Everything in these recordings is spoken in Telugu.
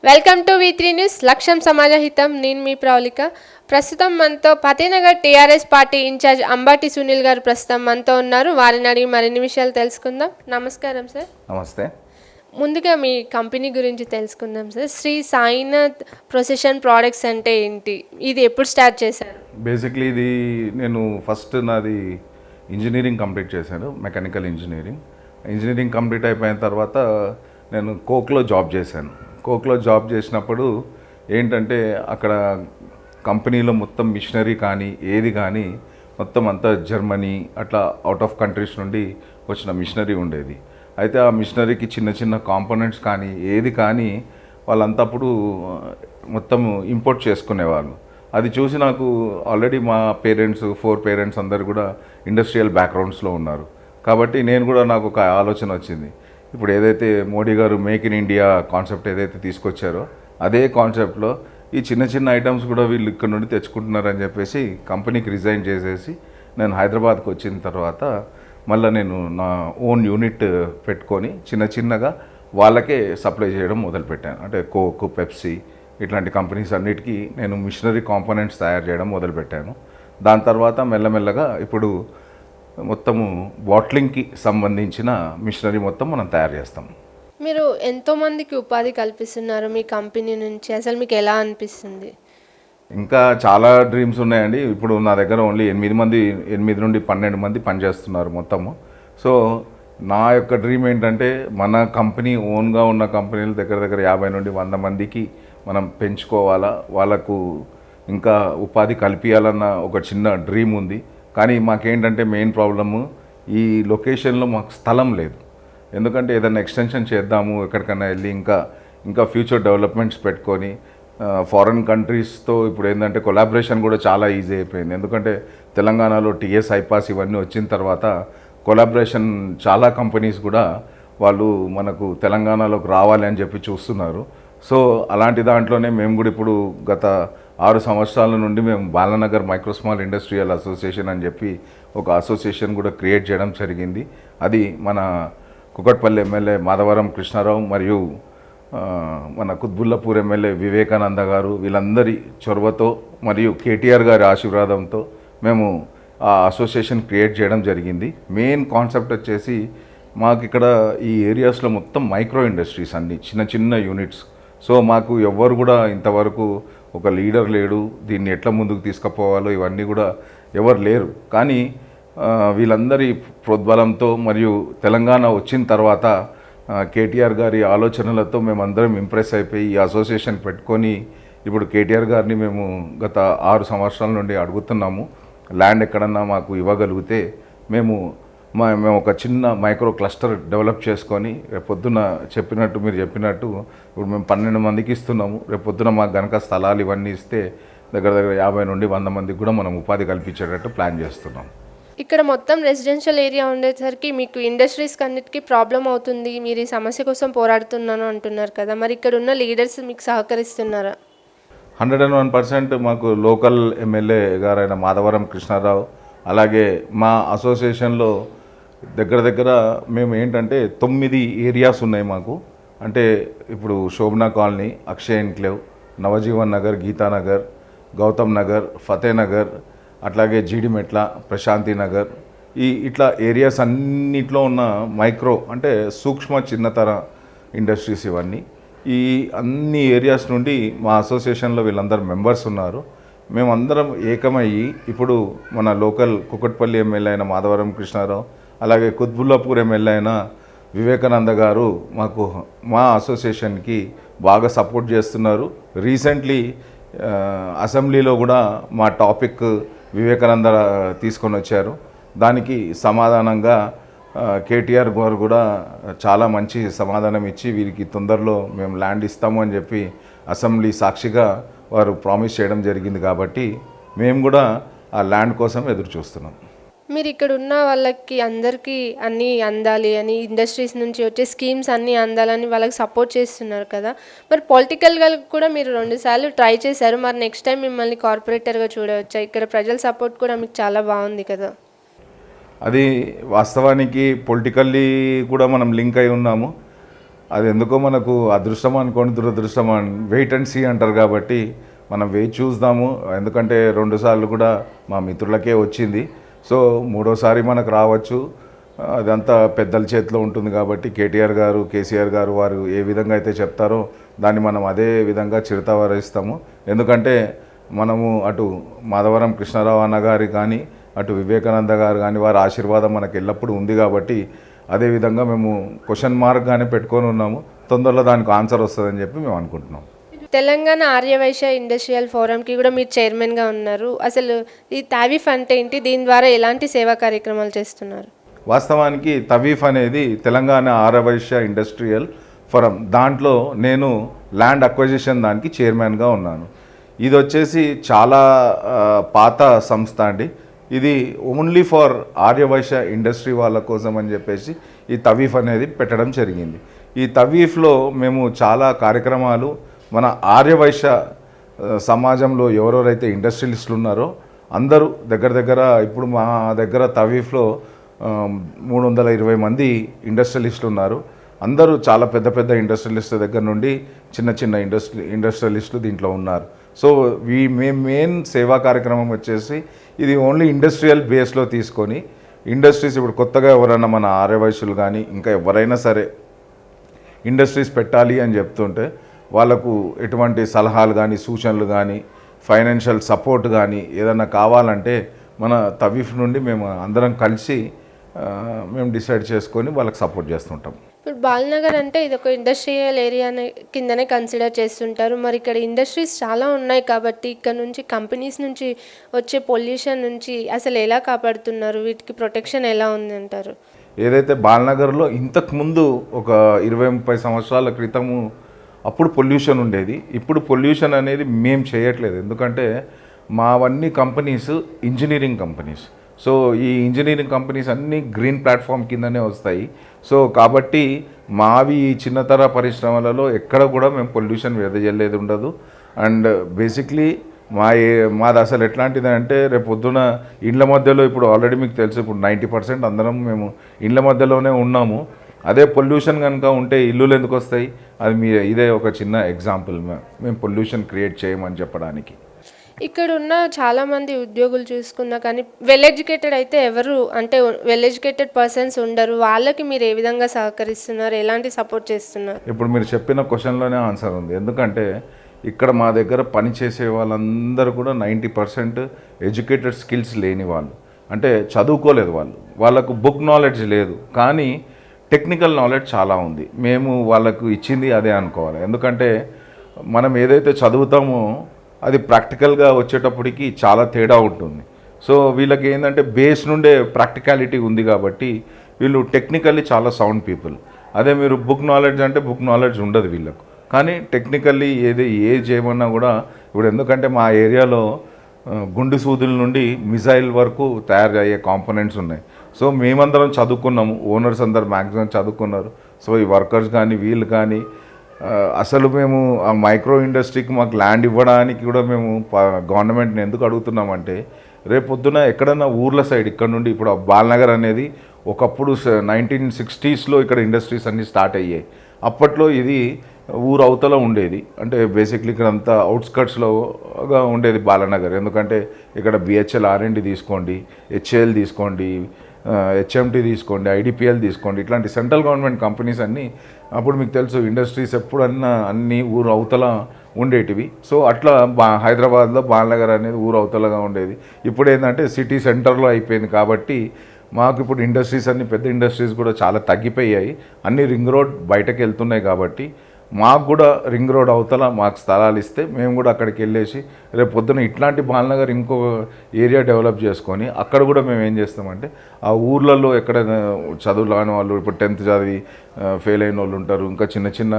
Welcome to వి3 news. లక్ష్యం సమాజహితం. నేను మీ ప్రవళిక. ప్రస్తుతం మనతో Fatehnagar TRS party incharge Ambati Sunil garu ప్రస్తుతం మనతో ఉన్నారు. వారిని అడిగి మరిన్ని విషయాలు తెలుసుకుందాం. నమస్కారం సార్. నమస్తే. ముందుగా మీ కంపెనీ గురించి తెలుసుకుందాం sir. Shri Sainath precision products అంటే ఏంటి, ఇది ఎప్పుడు స్టార్ట్ చేశారు? బేసిక్లీ ఇది నేను ఫస్ట్ నాది ఇంజనీరింగ్ కంప్లీట్ చేశాను, మెకానికల్ ఇంజనీరింగ్ కంప్లీట్ అయిపోయిన తర్వాత నేను కోక్లో జాబ్ చేశాను. కోక్లో జాబ్ చేసినప్పుడు ఏంటంటే అక్కడ కంపెనీలో మొత్తం మిషనరీ కానీ ఏది కానీ మొత్తం అంతా జర్మనీ అట్లా అవుట్ ఆఫ్ కంట్రీస్ నుండి వచ్చిన మిషనరీ ఉండేది. అయితే ఆ మిషనరీకి చిన్న చిన్న కాంపోనెంట్స్ కానీ ఏది కానీ వాళ్ళంతా అప్పుడు మొత్తం ఇంపోర్ట్ చేసుకునేవాళ్ళు. అది చూసి నాకు ఆల్రెడీ మా పేరెంట్స్ 4 పేరెంట్స్ అందరు కూడా ఇండస్ట్రియల్ బ్యాక్గ్రౌండ్స్లో ఉన్నారు. కాబట్టి నేను కూడా నాకు ఒక ఆలోచన వచ్చింది. ఇప్పుడు ఏదైతే మోడీ గారు మేక్ ఇన్ ఇండియా కాన్సెప్ట్ ఏదైతే తీసుకొచ్చారో అదే కాన్సెప్ట్లో ఈ చిన్న చిన్న ఐటమ్స్ కూడా వీళ్ళు ఇక్కడ నుండి తెచ్చుకుంటున్నారని చెప్పేసి కంపెనీకి రిజైన్ చేసేసి నేను హైదరాబాద్కి వచ్చిన తర్వాత మళ్ళీ నేను నా ఓన్ యూనిట్ పెట్టుకొని చిన్నగా వాళ్ళకే సప్లై చేయడం మొదలుపెట్టాను. అంటే కోక్, పెప్సీ ఇట్లాంటి కంపెనీస్ అన్నిటికీ నేను మిషనరీ కాంపోనెంట్స్ తయారు చేయడం మొదలుపెట్టాను. దాని తర్వాత మెల్లమెల్లగా ఇప్పుడు మొత్తము బాట్లింగ్కి సంబంధించిన మిషనరీ మొత్తం మనం తయారు చేస్తాం. మీరు ఎంతోమందికి ఉపాధి కల్పిస్తున్నారు మీ కంపెనీ నుంచి, అసలు మీకు ఎలా అనిపిస్తుంది? ఇంకా చాలా డ్రీమ్స్ ఉన్నాయండి. ఇప్పుడు నా దగ్గర ఓన్లీ 8 నుండి 12 మంది పనిచేస్తున్నారు మొత్తము. సో నా యొక్క డ్రీమ్ ఏంటంటే మన కంపెనీ ఓన్గా ఉన్న కంపెనీలు దగ్గర 50 నుండి 100 మందికి మనం పెంచుకోవాలా, వాళ్ళకు ఇంకా ఉపాధి కల్పించాలన్న ఒక చిన్న డ్రీమ్ ఉంది. కానీ మాకేంటంటే మెయిన్ ప్రాబ్లము ఈ లొకేషన్లో మాకు స్థలం లేదు. ఎందుకంటే ఏదైనా ఎక్స్టెన్షన్ చేద్దాము ఎక్కడికైనా వెళ్ళి ఇంకా ఫ్యూచర్ డెవలప్మెంట్స్ పెట్టుకొని ఫారెన్ కంట్రీస్తో ఇప్పుడు ఏంటంటే కొలాబరేషన్ కూడా చాలా ఈజీ అయిపోయింది. ఎందుకంటే తెలంగాణలో టీఎస్, ఐపాస్ ఇవన్నీ వచ్చిన తర్వాత కొలాబరేషన్ చాలా కంపెనీస్ కూడా వాళ్ళు మనకు తెలంగాణలోకి రావాలి అని చెప్పి చూస్తున్నారు. సో అలాంటి దాంట్లోనే మేము కూడా ఇప్పుడు గత 6 సంవత్సరాల నుండి మేము Balanagar micro small industrial association అని చెప్పి ఒక అసోసియేషన్ కూడా క్రియేట్ చేయడం జరిగింది. అది మన కుకట్పల్లి ఎమ్మెల్యే మాధవరం కృష్ణారావు మరియు మన కుత్బుల్లాపూర్ ఎమ్మెల్యే వివేకానంద గారు వీళ్ళందరి చొరవతో మరియు కేటీఆర్ గారి ఆశీర్వాదంతో మేము ఆ అసోసియేషన్ క్రియేట్ చేయడం జరిగింది. మెయిన్ కాన్సెప్ట్ వచ్చేసి మాకు ఇక్కడ ఈ ఏరియాస్లో మొత్తం మైక్రో ఇండస్ట్రీస్ అన్నీ చిన్న యూనిట్స్. సో మాకు ఎవ్వరు కూడా ఇంతవరకు ఒక లీడర్ లేడు, దీన్ని ఎట్లా ముందుకు తీసుకుపోవాలో ఇవన్నీ కూడా ఎవరు లేరు. కానీ వీళ్ళందరి ప్రోద్బలంతో మరియు తెలంగాణ వచ్చిన తర్వాత కేటీఆర్ గారి ఆలోచనలతో మేమందరం ఇంప్రెస్ అయిపోయి ఈ అసోసియేషన్ పెట్టుకొని ఇప్పుడు కేటీఆర్ గారిని మేము గత 6 సంవత్సరాల నుండి అడుగుతున్నాము. ల్యాండ్ ఎక్కడన్నా మాకు ఇవ్వగలిగితే మేము ఒక చిన్న మైక్రో క్లస్టర్ డెవలప్ చేసుకొని రేపొద్దున మీరు చెప్పినట్టు ఇప్పుడు మేము 12 మందికి ఇస్తున్నాము. రేపొద్దున మాకు గనక స్థలాలు ఇవన్నీ ఇస్తే దగ్గర 50 నుండి 100 మందికి కూడా మనం ఉపాధి కల్పించేటట్టు ప్లాన్ చేస్తున్నాం. ఇక్కడ మొత్తం రెసిడెన్షియల్ ఏరియా ఉండేసరికి మీకు ఇండస్ట్రీస్కి అన్నిటికీ ప్రాబ్లం అవుతుంది. మీరు ఈ సమస్య కోసం పోరాడుతున్నాను అంటున్నారు కదా, మరి ఇక్కడ ఉన్న లీడర్స్ మీకు సహకరిస్తున్నారా? 101% మాకు లోకల్ ఎమ్మెల్యే గారైన మాధవరం కృష్ణారావు, అలాగే మా అసోసియేషన్లో దగ్గర మేము ఏంటంటే 9 ఏరియాస్ ఉన్నాయి మాకు. అంటే ఇప్పుడు శోభనా కాలనీ, అక్షయ్ ఎన్క్లేవ్, నవజీవన్ నగర్, గీతానగర్, గౌతమ్ నగర్, ఫతేనగర్, అట్లాగే జీడిమెట్ల, ప్రశాంతి నగర్, ఇట్లా ఏరియాస్ అన్నిట్లో ఉన్న మైక్రో అంటే సూక్ష్మ చిన్నతర ఇండస్ట్రీస్ ఇవన్నీ. ఈ అన్ని ఏరియాస్ నుండి మా అసోసియేషన్లో వీళ్ళందరూ మెంబర్స్ ఉన్నారు. మేమందరం ఏకమయ్యి ఇప్పుడు మన లోకల్ కుకట్పల్లి ఎమ్మెల్యే అయిన మాధవరం కృష్ణారావు, అలాగే కుత్బుల్లాపూర్ ఎమ్మెల్యే అయిన వివేకానంద గారు మాకు మా అసోసియేషన్కి బాగా సపోర్ట్ చేస్తున్నారు. రీసెంట్లీ అసెంబ్లీలో కూడా మా టాపిక్ వివేకానంద తీసుకొని వచ్చారు. దానికి సమాధానంగా కేటీఆర్ గారు కూడా చాలా మంచి సమాధానం ఇచ్చి వీరికి తొందరలో మేము ల్యాండ్ ఇస్తాము అని చెప్పి అసెంబ్లీ సాక్షిగా వారు ప్రామిస్ చేయడం జరిగింది. కాబట్టి మేము కూడా ఆ ల్యాండ్ కోసం ఎదురు చూస్తున్నాం. మీరు ఇక్కడ ఉన్న వాళ్ళకి అందరికీ అన్నీ అందాలి అని, ఇండస్ట్రీస్ నుంచి వచ్చే స్కీమ్స్ అన్నీ అందాలని వాళ్ళకి సపోర్ట్ చేస్తున్నారు కదా, మరి పొలిటికల్గా కూడా మీరు 2 సార్లు ట్రై చేశారు. మరి నెక్స్ట్ టైం మిమ్మల్ని కార్పొరేటర్గా చూడవచ్చా? ఇక్కడ ప్రజల సపోర్ట్ కూడా మీకు చాలా బాగుంది కదా. అది వాస్తవానికి పొలిటికల్లీ కూడా మనం లింక్ అయి ఉన్నాము. అది ఎందుకో మనకు అదృష్టం అనుకోండి దురదృష్టం వెయిట్ అండ్ సీ అంటారు కాబట్టి మనం వెయిట్ చూద్దాము. ఎందుకంటే 2 సార్లు కూడా మా మిత్రులకే వచ్చింది. సో 3వసారి మనకు రావచ్చు. అదంతా పెద్దల చేతిలో ఉంటుంది కాబట్టి కేటీఆర్ గారు, కేసీఆర్ గారు వారు ఏ విధంగా అయితే చెప్తారో దాన్ని మనం అదే విధంగా చిరుతవరిస్తాము. ఎందుకంటే మనము అటు మాధవరం కృష్ణారావు అన్న గారి కానీ అటు వివేకానంద గారు కానీ వారి ఆశీర్వాదం మనకు ఎల్లప్పుడూ ఉంది కాబట్టి అదేవిధంగా మేము క్వశ్చన్ మార్క్గానే పెట్టుకొని ఉన్నాము. తొందరలో దానికి ఆన్సర్ వస్తుందని చెప్పి మేము అనుకుంటున్నాం. తెలంగాణ ఆర్యవైశ్య ఇండస్ట్రియల్ ఫోరంకి కూడా మీరు చైర్మన్గా ఉన్నారు. అసలు ఈ తావిఫ్ అంటే ఏంటి, దీని ద్వారా ఎలాంటి సేవా కార్యక్రమాలు చేస్తున్నారు? వాస్తవానికి తవీఫ్ అనేది తెలంగాణ ఆర్యవైశ్య ఇండస్ట్రియల్ ఫోరం. దాంట్లో నేను ల్యాండ్ అక్విజిషన్ దానికి చైర్మన్గా ఉన్నాను. ఇది వచ్చేసి చాలా పాత సంస్థ అండి. ఇది ఓన్లీ ఫర్ ఆర్యవైశ్య ఇండస్ట్రీ వాళ్ళ కోసం అని చెప్పేసి ఈ తవీఫ్ అనేది పెట్టడం జరిగింది. ఈ తవీఫ్లో మేము చాలా కార్యక్రమాలు మన ఆర్యవైశ్య సమాజంలో ఎవరెవరైతే ఇండస్ట్రియలిస్టులు ఉన్నారో అందరూ దగ్గర ఇప్పుడు మా దగ్గర తవీఫ్లో 320 మంది ఇండస్ట్రియలిస్టులు ఉన్నారు. అందరూ చాలా పెద్ద పెద్ద ఇండస్ట్రియలిస్టుల దగ్గర నుండి చిన్న ఇండస్ట్రియలిస్టులు దీంట్లో ఉన్నారు. సో మెయిన్ సేవా కార్యక్రమం వచ్చేసి ఇది ఓన్లీ ఇండస్ట్రియల్ బేస్లో తీసుకొని ఇండస్ట్రీస్ ఇప్పుడు కొత్తగా ఎవరైనా మన ఆర్యవైశ్యులు కానీ ఇంకా ఎవరైనా సరే ఇండస్ట్రీస్ పెట్టాలి అని చెప్తుంటే వాళ్ళకు ఎటువంటి సలహాలు కానీ సూచనలు కానీ ఫైనాన్షియల్ సపోర్ట్ కానీ ఏదైనా కావాలంటే మన తవీఫ్ నుండి మేము అందరం కలిసి మేము డిసైడ్ చేసుకొని వాళ్ళకి సపోర్ట్ చేస్తుంటాం. ఇప్పుడు బాలనగర్ అంటే ఇది ఒక ఇండస్ట్రియల్ ఏరియా కిందనే కన్సిడర్ చేస్తుంటారు. మరి ఇక్కడ ఇండస్ట్రీస్ చాలా ఉన్నాయి కాబట్టి ఇక్కడ నుంచి కంపెనీస్ నుంచి వచ్చే పొల్యూషన్ నుంచి అసలు ఎలా కాపాడుతున్నారు, వీటికి ప్రొటెక్షన్ ఎలా ఉంది అంటారు? ఏదైతే బాలనగర్లో ఇంతకుముందు ఒక 20-30 సంవత్సరాల క్రితము అప్పుడు పొల్యూషన్ ఉండేది. ఇప్పుడు పొల్యూషన్ అనేది మేము చేయట్లేదు. ఎందుకంటే మావన్నీ కంపెనీస్ ఇంజనీరింగ్ కంపెనీస్. సో ఈ ఇంజనీరింగ్ కంపెనీస్ అన్నీ గ్రీన్ ప్లాట్ఫామ్ కిందనే వస్తాయి. సో కాబట్టి మావి చిన్నతర పరిశ్రమలలో ఎక్కడ కూడా మేము పొల్యూషన్ వెదజల్లేది ఉండదు. అండ్ బేసిక్లీ మాది అసలు ఎట్లాంటిది అంటే రేపు పొద్దున ఇండ్ల మధ్యలో ఇప్పుడు ఆల్రెడీ మీకు తెలుసు ఇప్పుడు 90% అందరం మేము ఇండ్ల మధ్యలోనే ఉన్నాము. అదే పొల్యూషన్ కనుక ఉంటే ఇల్లులు ఎందుకు వస్తాయి? అది ఇదే ఒక చిన్న ఎగ్జాంపుల్ మేము పొల్యూషన్ క్రియేట్ చేయమని చెప్పడానికి. ఇక్కడ ఉన్న చాలామంది ఉద్యోగులు చూసుకున్నా కానీ వెల్ ఎడ్యుకేటెడ్ అయితే ఎవరు అంటే వెల్ ఎడ్యుకేటెడ్ పర్సన్స్ ఉండరు. వాళ్ళకి మీరు ఏ విధంగా సహకరిస్తున్నారు, ఎలాంటి సపోర్ట్ చేస్తున్నారు? ఇప్పుడు మీరు చెప్పిన క్వశ్చన్లోనే ఆన్సర్ ఉంది. ఎందుకంటే ఇక్కడ మా దగ్గర పనిచేసే వాళ్ళందరూ కూడా 90% ఎడ్యుకేటెడ్ స్కిల్స్ లేని వాళ్ళు, అంటే చదువుకోలేదు వాళ్ళకు బుక్ నాలెడ్జ్ లేదు, కానీ టెక్నికల్ నాలెడ్జ్ చాలా ఉంది. మేము వాళ్ళకు ఇచ్చింది అదే అనుకోవాలి. ఎందుకంటే మనం ఏదైతే చదువుతామో అది ప్రాక్టికల్గా వచ్చేటప్పటికి చాలా తేడా ఉంటుంది. సో వీళ్ళకి ఏంటంటే బేస్ నుండే ప్రాక్టికాలిటీ ఉంది కాబట్టి వీళ్ళు టెక్నికల్లీ చాలా సౌండ్ పీపుల్. అదే మీరు బుక్ నాలెడ్జ్ అంటే బుక్ నాలెడ్జ్ ఉండదు వీళ్ళకు, కానీ టెక్నికల్లీ ఏ చేయమన్నా కూడా ఇప్పుడు ఎందుకంటే మా ఏరియాలో గుండు సూదుల నుండి మిజైల్ వరకు తయారు అయ్యే కాంపోనెంట్స్ ఉన్నాయి. సో మేమందరం చదువుకున్నాము, ఓనర్స్ అందరు మ్యాక్సిమం చదువుకున్నారు. సో ఈ వర్కర్స్ కానీ వీళ్ళు కానీ అసలు మేము ఆ మైక్రో ఇండస్ట్రీకి మాకు ల్యాండ్ ఇవ్వడానికి కూడా మేము గవర్నమెంట్ని ఎందుకు అడుగుతున్నామంటే రేపు పొద్దున ఎక్కడన్నా ఊర్ల సైడ్ ఇక్కడ నుండి ఇప్పుడు బాలనగర్ అనేది ఒకప్పుడు 1960s ఇక్కడ ఇండస్ట్రీస్ అన్నీ స్టార్ట్ అయ్యాయి. అప్పట్లో ఇది ఊరు అవతల ఉండేది, అంటే బేసిక్లీ ఇక్కడ అంతా అవుట్స్కట్స్లోగా ఉండేది బాలనగర్. ఎందుకంటే ఇక్కడ బిహెచ్ఎల్ R&D తీసుకోండి, హెచ్ఏఎల్ తీసుకోండి, హెచ్ఎంటీ తీసుకోండి, ఐడిపిఎల్ తీసుకోండి, ఇట్లాంటి సెంట్రల్ గవర్నమెంట్ కంపెనీస్ అన్నీ అప్పుడు మీకు తెలుసు ఇండస్ట్రీస్ ఎప్పుడన్నా అన్నీ ఊరు అవతల ఉండేటివి. సో అట్లా హైదరాబాద్లో బాలనగర్ అనేది ఊరు అవతలగా ఉండేది. ఇప్పుడు ఏంటంటే సిటీ సెంటర్లో అయిపోయింది కాబట్టి మాకు ఇప్పుడు ఇండస్ట్రీస్ అన్నీ పెద్ద ఇండస్ట్రీస్ కూడా చాలా తగ్గిపోయాయి. అన్నీ రింగ్ రోడ్ బయటకు వెళ్తున్నాయి కాబట్టి మాకు కూడా రింగ్ రోడ్ అవతల మాకు స్థలాలు ఇస్తే మేము కూడా అక్కడికి వెళ్ళేసి రేపు పొద్దున ఇట్లాంటి బాలనగర్ ఇంకో ఏరియా డెవలప్ చేసుకొని అక్కడ కూడా మేము ఏం చేస్తామంటే ఆ ఊర్లలో ఎక్కడైనా చదువు రాని వాళ్ళు ఇప్పుడు 10th చదివి ఫెయిల్ అయిన వాళ్ళు ఉంటారు, ఇంకా చిన్న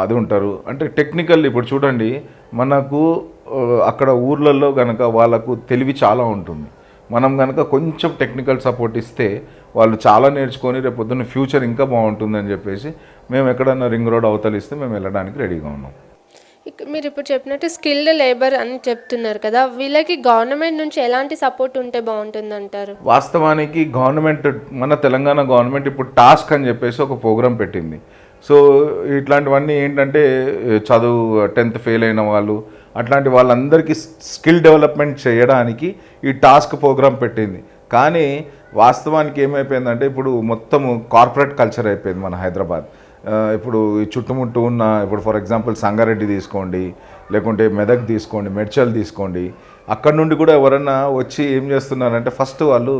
అది ఉంటారు. అంటే టెక్నికల్ ఇప్పుడు చూడండి మనకు అక్కడ ఊర్లలో కనుక వాళ్ళకు తెలివి చాలా ఉంటుంది. మనం కనుక కొంచెం టెక్నికల్ సపోర్ట్ ఇస్తే వాళ్ళు చాలా నేర్చుకొని రేపు పొద్దున్న ఫ్యూచర్ ఇంకా బాగుంటుందని చెప్పేసి మేము ఎక్కడన్నా రింగ్ రోడ్ అవతలిస్తే మేము వెళ్ళడానికి రెడీగా ఉన్నాం. మీరు ఇప్పుడు చెప్పినట్టు స్కిల్డ్ లేబర్ అని చెప్తున్నారు కదా, వీళ్ళకి గవర్నమెంట్ నుంచి ఎలాంటి సపోర్ట్ ఉంటే బాగుంటుంది అంటారు? వాస్తవానికి గవర్నమెంట్ మన తెలంగాణ గవర్నమెంట్ ఇప్పుడు టాస్క్ అని చెప్పేసి ఒక ప్రోగ్రాం పెట్టింది. సో ఇట్లాంటివన్నీ ఏంటంటే చదువు 10th ఫెయిల్ అయిన వాళ్ళు అట్లాంటి వాళ్ళందరికీ స్కిల్ డెవలప్మెంట్ చేయడానికి ఈ టాస్క్ ప్రోగ్రామ్ పెట్టింది. కానీ వాస్తవానికి ఏమైపోయిందంటే ఇప్పుడు మొత్తము కార్పొరేట్ కల్చర్ అయిపోయింది మన హైదరాబాద్. ఇప్పుడు ఈ చుట్టుముట్టు ఉన్న ఇప్పుడు ఫర్ ఎగ్జాంపుల్ సంగారెడ్డి తీసుకోండి, లేకుంటే మెదక్ తీసుకోండి, మెడ్చల్ తీసుకోండి, అక్కడ నుండి కూడా ఎవరన్నా వచ్చి ఏం చేస్తున్నారంటే ఫస్ట్ వాళ్ళు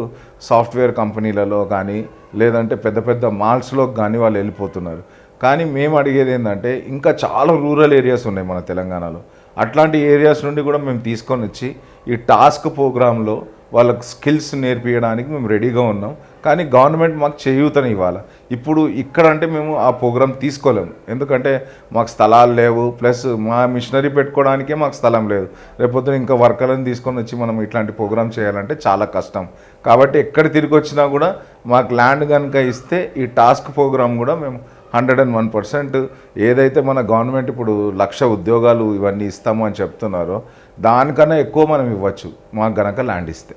సాఫ్ట్వేర్ కంపెనీలలో కానీ లేదంటే పెద్ద పెద్ద మాల్స్లోకి కానీ వాళ్ళు వెళ్ళిపోతున్నారు. కానీ మేము అడిగేది ఏంటంటే ఇంకా చాలా రూరల్ ఏరియాస్ ఉన్నాయి మన తెలంగాణలో. అట్లాంటి ఏరియాస్ నుండి కూడా మేము తీసుకొని వచ్చి ఈ టాస్క్ ప్రోగ్రాంలో వాళ్ళకి స్కిల్స్ నేర్పించడానికి మేము రెడీగా ఉన్నాం. కానీ గవర్నమెంట్ మాకు చేయూతని ఇవ్వాలి. ఇప్పుడు ఇక్కడ అంటే మేము ఆ ప్రోగ్రాం తీసుకోలేము, ఎందుకంటే మాకు స్థలాలు లేవు, ప్లస్ మా మిషనరీ పెట్టుకోవడానికే మాకు స్థలం లేదు. రేపొద్దున ఇంకా వర్కర్లను తీసుకొని వచ్చి మనం ఇట్లాంటి ప్రోగ్రామ్ చేయాలంటే చాలా కష్టం. కాబట్టి ఎక్కడ తిరిగి వచ్చినా కూడా మాకు ల్యాండ్ కనుక ఇస్తే ఈ టాస్క్ ప్రోగ్రామ్ కూడా మేము 101% ఏదైతే మన గవర్నమెంట్ ఇప్పుడు 1,00,000 ఉద్యోగాలు ఇవన్నీ ఇస్తాము అని చెప్తున్నారో దానికన్నా ఎక్కువ మనం ఇవ్వచ్చు మాకు గనక ల్యాండ్ ఇస్తే.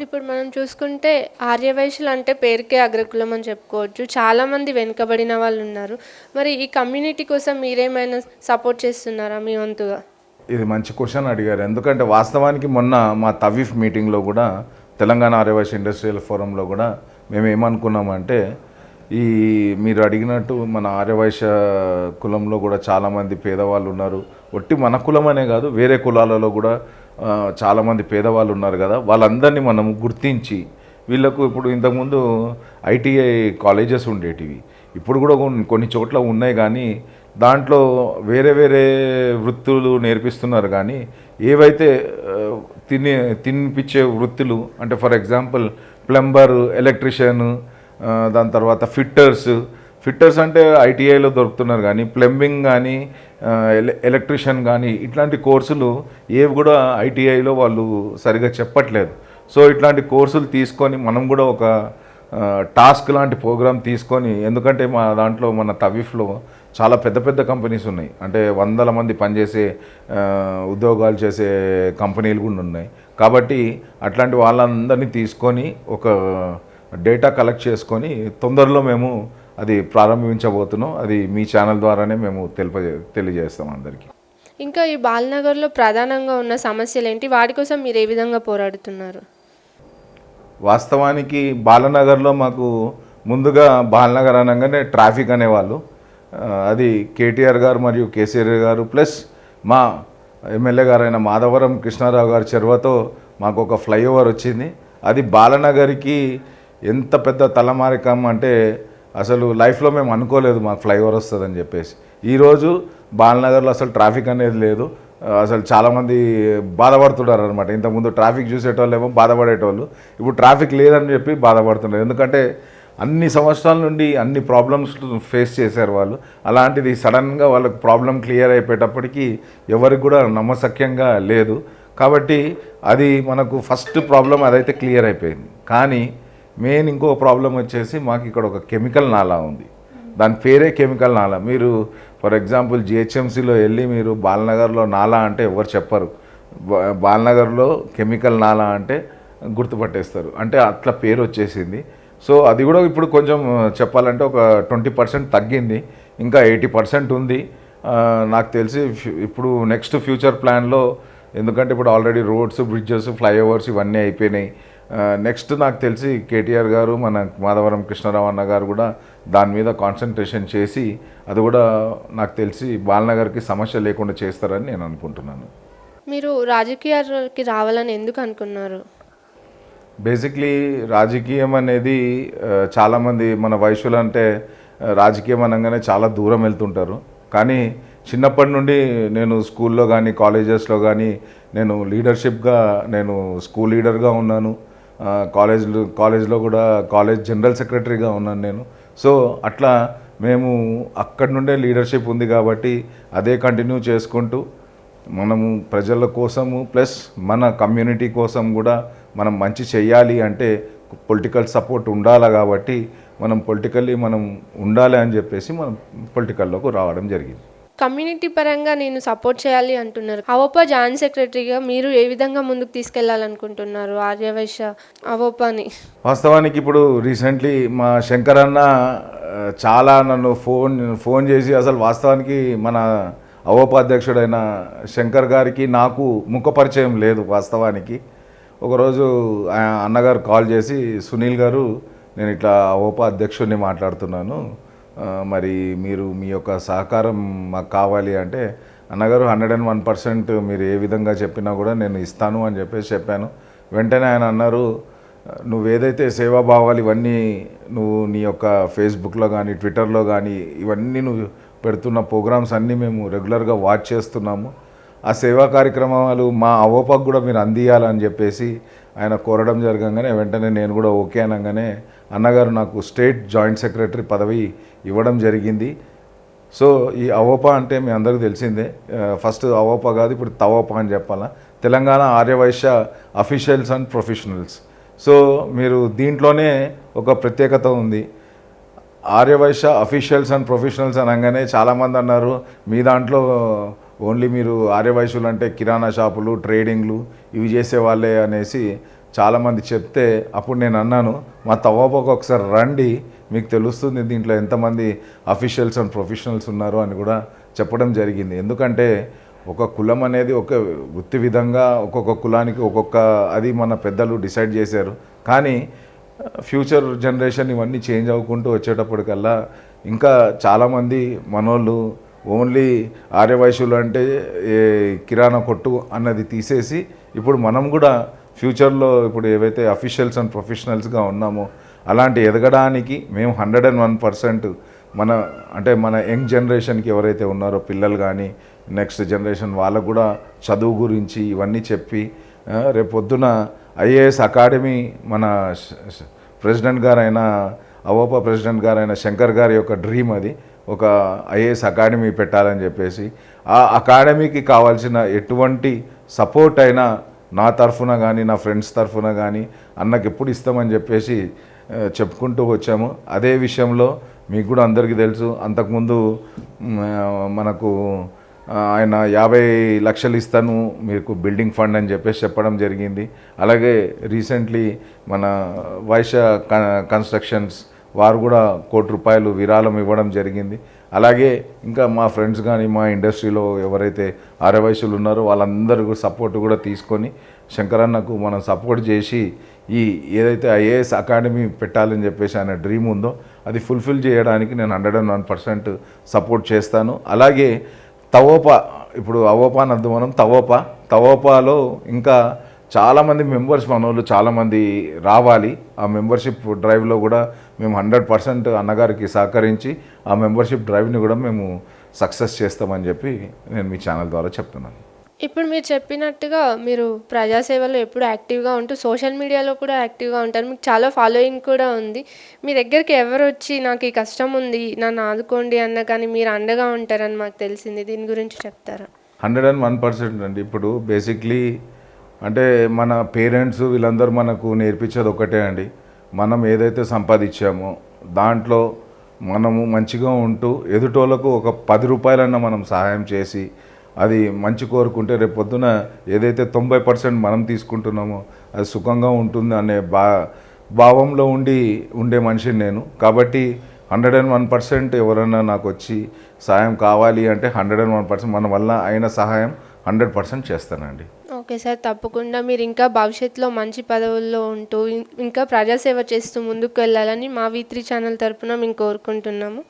ఇప్పుడు మనం చూసుకుంటే ఆర్యవైశ్యులు అంటే పేరుకే అగ్రకులం అని చెప్పుకోవచ్చు. చాలామంది వెనుకబడిన వాళ్ళు ఉన్నారు. మరి ఈ కమ్యూనిటీ కోసం మీరేమైనా సపోర్ట్ చేస్తున్నారా మీ వంతుగా? ఇది మంచి క్వశ్చన్ అడిగారు. ఎందుకంటే వాస్తవానికి మొన్న మా తవీఫ్ మీటింగ్లో కూడా తెలంగాణ ఆర్యవైశ్య ఇండస్ట్రియల్ ఫోరంలో కూడా మేము ఏమనుకున్నామంటే ఈ మీరు అడిగినట్టు మన ఆర్యవైశ్య కులంలో కూడా చాలామంది పేదవాళ్ళు ఉన్నారు. ఒట్టి మన కులం అనే కాదు, వేరే కులాలలో కూడా చాలామంది పేదవాళ్ళు ఉన్నారు కదా. వాళ్ళందరినీ మనం గుర్తించి వీళ్ళకు ఇప్పుడు ఇంతకుముందు ఐటీఐ కాలేజెస్ ఉండేటివి, ఇప్పుడు కూడా కొన్ని చోట్ల ఉన్నాయి. కానీ దాంట్లో వేరే వేరే వృత్తులు నేర్పిస్తున్నారు. కానీ ఏవైతే తినిపించే వృత్తులు అంటే ఫర్ ఎగ్జాంపుల్ ప్లంబర్, ఎలక్ట్రీషియన్, దాని తర్వాత ఫిట్టర్స్ అంటే ఐటీఐలో దొరుకుతున్నారు. కానీ ప్లంబింగ్ కానీ ఎలక్ట్రీషియన్ కానీ ఇట్లాంటి కోర్సులు ఏవి కూడా ఐటీఐలో వాళ్ళు సరిగా చెప్పట్లేదు. సో ఇట్లాంటి కోర్సులు తీసుకొని మనం కూడా ఒక టాస్క్ లాంటి ప్రోగ్రామ్ తీసుకొని, ఎందుకంటే మా దాంట్లో మన తవీఫ్లో చాలా పెద్ద పెద్ద కంపెనీస్ ఉన్నాయి, అంటే 100 మంది పనిచేసే ఉద్యోగాలు చేసే కంపెనీలు కూడా ఉన్నాయి. కాబట్టి అట్లాంటి వాళ్ళందరినీ తీసుకొని ఒక డేటా కలెక్ట్ చేసుకొని తొందరలో మేము అది ప్రారంభించబోతున్నాం. అది మీ ఛానల్ ద్వారానే మేము తెలియజేస్తాం అందరికీ. ఇంకా ఈ బాలనగర్లో ప్రధానంగా ఉన్న సమస్యలు ఏంటి? వాటి కోసం మీరు ఏ విధంగా పోరాడుతున్నారు? వాస్తవానికి బాలనగర్లో మాకు ముందుగా బాలనగర్ అనగానే ట్రాఫిక్ అనేవాళ్ళు. అది కేటీఆర్ గారు మరియు కేసీఆర్ గారు ప్లస్ మా ఎమ్మెల్యే గారైన మాధవరం కృష్ణారావు గారి చొరవతో మాకు ఒక ఫ్లైఓవర్ వచ్చింది. అది బాలనగర్కి ఎంత పెద్ద తలమారికం అంటే అసలు లైఫ్లో మేము అనుకోలేదు మాకు ఫ్లైఓవర్ వస్తుందని చెప్పేసి. ఈరోజు బాలనగర్లో అసలు ట్రాఫిక్ అనేది లేదు. అసలు చాలామంది బాధపడుతున్నారు అనమాట. ఇంతకుముందు ట్రాఫిక్ చూసేటోళ్ళు ఏమో బాధపడేటోళ్ళు, ఇప్పుడు ట్రాఫిక్ లేదని చెప్పి బాధపడుతున్నారు. ఎందుకంటే అన్ని సంవత్సరాల నుండి అన్ని ప్రాబ్లమ్స్ ఫేస్ చేశారు వాళ్ళు. అలాంటిది సడన్గా వాళ్ళకి ప్రాబ్లం క్లియర్ అయిపోయేటప్పటికీ ఎవరికి కూడా నమ్మశక్యంగా లేదు. కాబట్టి అది మనకు ఫస్ట్ ప్రాబ్లం అదైతే క్లియర్ అయిపోయింది. కానీ మెయిన్ ఇంకో ప్రాబ్లం వచ్చేసి మాకు ఇక్కడ ఒక కెమికల్ నాలా ఉంది. దాని పేరే కెమికల్ నాలా. మీరు ఫర్ ఎగ్జాంపుల్ జిహెచ్ఎంసీలో వెళ్ళి మీరు బాలనగర్లో నాలా అంటే ఎవరు చెప్పరు, బాలనగర్లో కెమికల్ నాలా అంటే గుర్తుపట్టేస్తారు. అంటే అట్లా పేరు వచ్చేసింది. సో అది కూడా ఇప్పుడు కొంచెం చెప్పాలంటే ఒక 20% తగ్గింది, ఇంకా 80% ఉంది. నాకు తెలిసి ఇప్పుడు నెక్స్ట్ ఫ్యూచర్ ప్లాన్లో, ఎందుకంటే ఇప్పుడు ఆల్రెడీ రోడ్స్, బ్రిడ్జెస్, ఫ్లైఓవర్స్ ఇవన్నీ అయిపోయినాయి. నెక్స్ట్ నాకు తెలిసి కేటీఆర్ గారు, మన మాధవరం కృష్ణారావు అన్న గారు కూడా దాని మీద కాన్సన్ట్రేషన్ చేసి అది కూడా నాకు తెలిసి బాలనగర్కి సమస్య లేకుండా చేస్తారని నేను అనుకుంటున్నాను. మీరు రాజకీయాలకి రావాలని ఎందుకు అనుకున్నారు? బేసిక్లీ రాజకీయం అనేది చాలామంది మన వయసులు అంటే రాజకీయం అనగానే చాలా దూరం వెళ్తుంటారు. కానీ చిన్నప్పటి నుండి నేను స్కూల్లో కానీ కాలేజెస్లో కానీ నేను లీడర్షిప్గా, నేను స్కూల్ లీడర్గా ఉన్నాను. కాలేజ్లో కూడా కాలేజ్ జనరల్ సెక్రటరీగా ఉన్నాను నేను. సో అట్లా మేము అక్కడి నుండే లీడర్షిప్ ఉంది కాబట్టి అదే కంటిన్యూ చేసుకుంటూ మనము ప్రజల కోసము ప్లస్ మన కమ్యూనిటీ కోసం కూడా మనం మంచి చెయ్యాలి అంటే పొలిటికల్ సపోర్ట్ ఉండాలి. కాబట్టి మనం పొలిటికల్లీ మనం ఉండాలి అని చెప్పేసి మనం పొలిటికల్లోకి రావడం జరిగింది. కమ్యూనిటీ పరంగా నేను సపోర్ట్ చేయాలి అంటున్నారు. అవోపా జాయింట్ సెక్రటరీగా మీరు ఏ విధంగా ముందుకు తీసుకెళ్లాలనుకుంటున్నారు ఆర్యవైశ్య అవోపాని? వాస్తవానికి ఇప్పుడు రీసెంట్లీ మా శంకర్ అన్న చాలా నన్ను ఫోన్ చేసి అసలు వాస్తవానికి మన అవోపాధ్యక్షుడైన శంకర్ గారికి నాకు ముఖ పరిచయం లేదు వాస్తవానికి. ఒకరోజు అన్నగారు కాల్ చేసి, సునీల్ గారు నేను ఇట్లా అవోపా అధ్యక్షుడిని మాట్లాడుతున్నాను, మరి మీరు మీ యొక్క సహకారం మాకు కావాలి అంటే, అన్నగారు 101% మీరు ఏ విధంగా చెప్పినా కూడా నేను ఇస్తాను అని చెప్పేసి చెప్పాను. వెంటనే ఆయన అన్నారు, నువ్వు ఏదైతే సేవాభావాలు ఇవన్నీ నువ్వు నీ యొక్క ఫేస్బుక్లో కానీ ట్విట్టర్లో కానీ ఇవన్నీ నువ్వు పెడుతున్న ప్రోగ్రామ్స్ అన్నీ మేము రెగ్యులర్గా వాచ్ చేస్తున్నాము, ఆ సేవా కార్యక్రమాలు మా అవోపాకు కూడా మీరు అందియాలని చెప్పేసి ఆయన కోరడం జరగంగానే వెంటనే నేను కూడా ఓకే అనగానే అన్నగారు నాకు స్టేట్ జాయింట్ సెక్రటరీ పదవి ఇవ్వడం జరిగింది. సో ఈ అవోపా అంటే మీ అందరికీ తెలిసిందే, ఫస్ట్ అవోపా కాదు ఇప్పుడు తవోపా అని చెప్పాలా, Telangana Aryavysya officials and professionals. So మీరు దీంట్లోనే ఒక ప్రత్యేకత ఉంది. ఆర్యవైశ్య అఫీషియల్స్ అండ్ ప్రొఫెషనల్స్ అనగానే చాలామంది అన్నారు, మీ దాంట్లో ఓన్లీ మీరు ఆర్యవైశ్యులు అంటే కిరాణా షాపులు ట్రేడింగ్లు ఇవి చేసేవాళ్ళే అనేసి చాలామంది చెప్తే, అప్పుడు నేను అన్నాను, మా తవ్వపోక ఒకసారి రండి, మీకు తెలుస్తుంది దీంట్లో ఎంతమంది అఫీషియల్స్ అండ్ ప్రొఫెషనల్స్ ఉన్నారు అని కూడా చెప్పడం జరిగింది. ఎందుకంటే ఒక కులం అనేది ఒక వృత్తి విధంగా ఒక్కొక్క కులానికి ఒక్కొక్క అది మన పెద్దలు డిసైడ్ చేశారు. కానీ ఫ్యూచర్ జనరేషన్ ఇవన్నీ చేంజ్ అవ్వకుంటూ వచ్చేటప్పటికల్లా ఇంకా చాలామంది మనోళ్ళు ఓన్లీ ఆర్యవైశ్యులు అంటే కిరాణా కొట్టు అన్నది తీసేసి ఇప్పుడు మనం కూడా ఫ్యూచర్లో ఇప్పుడు ఏవైతే అఫీషియల్స్ అండ్ ప్రొఫెషనల్స్గా ఉన్నామో అలాంటి ఎదగడానికి మేము 101% మన యంగ్ జనరేషన్కి ఎవరైతే ఉన్నారో పిల్లలు కానీ నెక్స్ట్ జనరేషన్ వాళ్ళకు కూడా చదువు గురించి ఇవన్నీ చెప్పి రేపు పొద్దున ఐఏఎస్ అకాడమీ మన ప్రెసిడెంట్ గారైన అవోపా ప్రెసిడెంట్ గారైన శంకర్ గారి యొక్క డ్రీమ్ అది, ఒక ఐఏఎస్ అకాడమీ పెట్టాలని చెప్పేసి ఆ అకాడమీకి కావాల్సిన ఎటువంటి సపోర్ట్ అయినా నా తరఫున కానీ నా ఫ్రెండ్స్ తరఫున కానీ అన్నకి ఎప్పుడు ఇస్తామని చెప్పేసి చెప్పుకుంటూ వచ్చాము. అదే విషయంలో మీకు కూడా అందరికీ తెలుసు, అంతకుముందు మనకు ఆయన 50 లక్షలు ఇస్తాను మీకు బిల్డింగ్ ఫండ్ అని చెప్పేసి చెప్పడం జరిగింది. అలాగే రీసెంట్లీ మన వైశ్య కన్స్ట్రక్షన్స్ వారు కూడా ₹1 కోటి విరాళం ఇవ్వడం జరిగింది. అలాగే ఇంకా మా ఫ్రెండ్స్ కానీ మా ఇండస్ట్రీలో ఎవరైతే ఆర్యవైశ్యులు ఉన్నారో వాళ్ళందరూ సపోర్ట్ కూడా తీసుకొని శంకరన్నకు మనం సపోర్ట్ చేసి ఈ ఏదైతే ఐఏఎస్ అకాడమీ పెట్టాలని చెప్పేసి ఆయన డ్రీమ్ ఉందో అది ఫుల్ఫిల్ చేయడానికి నేను 101% సపోర్ట్ చేస్తాను. అలాగే తవోపా, ఇప్పుడు అవోపా నద్దు మనం తవోపాలో ఇంకా చాలామంది మెంబర్స్ మనోళ్ళు చాలామంది రావాలి. ఆ మెంబర్షిప్ డ్రైవ్లో కూడా మేము 100% అన్నగారికి సహకరించి ఆ మెంబర్షిప్ డ్రైవ్ని కూడా మేము సక్సెస్ చేస్తామని చెప్పి నేను మీ ఛానల్ ద్వారా చెప్తున్నాను. ఇప్పుడు మీరు చెప్పినట్టుగా మీరు ప్రజాసేవలో ఎప్పుడు యాక్టివ్గా ఉంటూ సోషల్ మీడియాలో కూడా యాక్టివ్గా ఉంటారు, మీకు చాలా ఫాలోయింగ్ కూడా ఉంది. మీ దగ్గరికి ఎవరు వచ్చి నాకు ఈ కష్టం ఉంది నన్ను ఆదుకోండి అన్న కానీ మీరు అండగా ఉంటారని మాకు తెలిసింది, దీని గురించి చెప్తారా? 101% అండి. ఇప్పుడు బేసిక్లీ అంటే మన పేరెంట్స్ వీళ్ళందరూ మనకు నేర్పించేది ఒకటే అండి, మనం ఏదైతే సంపాదించామో దాంట్లో మనము మంచిగా ఉంటూ ఎదుటోళ్ళకు ఒక 10 రూపాయలన్నా మనం సహాయం చేసి అది మంచి కోరుకుంటే రేపు పొద్దున ఏదైతే 90% మనం తీసుకుంటున్నామో అది సుఖంగా ఉంటుంది అనే భావంలో ఉండే మనిషిని నేను. కాబట్టి 101% ఎవరైనా నాకు వచ్చి సహాయం కావాలి అంటే 101% మన వల్ల అయిన సహాయం 100% చేస్తానండి. ఓకే సార్, తప్పకుండా మీరు ఇంకా భవిష్యత్తులో మంచి పదవుల్లో ఉంటూ ఇంకా ప్రజాసేవ చేస్తూ ముందుకు వెళ్ళాలని మా V3 ఛానల్ తరపున మేము కోరుకుంటున్నాము.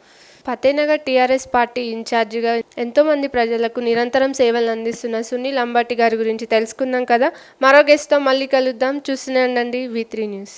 ఫతేనగర్ టీఆర్ఎస్ పార్టీ ఇన్ఛార్జిగా ఎంతోమంది ప్రజలకు నిరంతరం సేవలు అందిస్తున్న సునీల్ అంబటి గారి గురించి తెలుసుకుందాం కదా. మరో గెస్ట్తో మళ్ళీ కలుద్దాం. చూస్తూనే ఉండండి V3 న్యూస్.